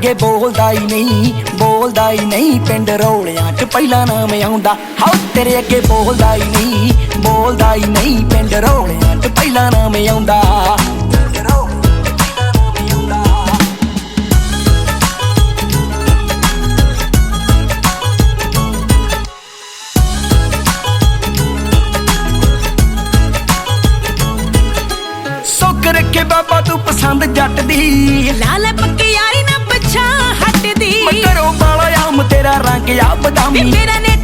ਅੱਗੇ ਬੋਲਦਾ ਹੀ ਨਹੀਂ ਪਿੰਡ ਰੌਲਿਆਂ 'ਚ ਪਹਿਲਾ ਨਾਮ ਆਉਂਦਾ। ਹਾਉ ਤੇਰੇ ਅੱਗੇ ਬੋਲਦਾ ਹੀ ਨਹੀਂ ਪਿੰਡ ਰੌਲਿਆਂ 'ਚ ਪਹਿਲਾ ਨਾਮ ਆਉਂਦਾ। ਸੁੱਕ ਰੱਖੇ ਬਾਬਾ ਤੂੰ ਪਸੰਦ ਜੱਟ ਦੀ, ਲਾਲ ਪੱਕੀ ਯਾਰੀ ਨਾ ਪਛਾਂ ਹਟਦੀ। ਮੈਂ ਘਰੋਂ ਬਾਲਾ ਆਮ ਤੇਰਾ ਰੰਗ ਆ ਬਦਾਮੀ, ਤੇਰਾ ਨੇ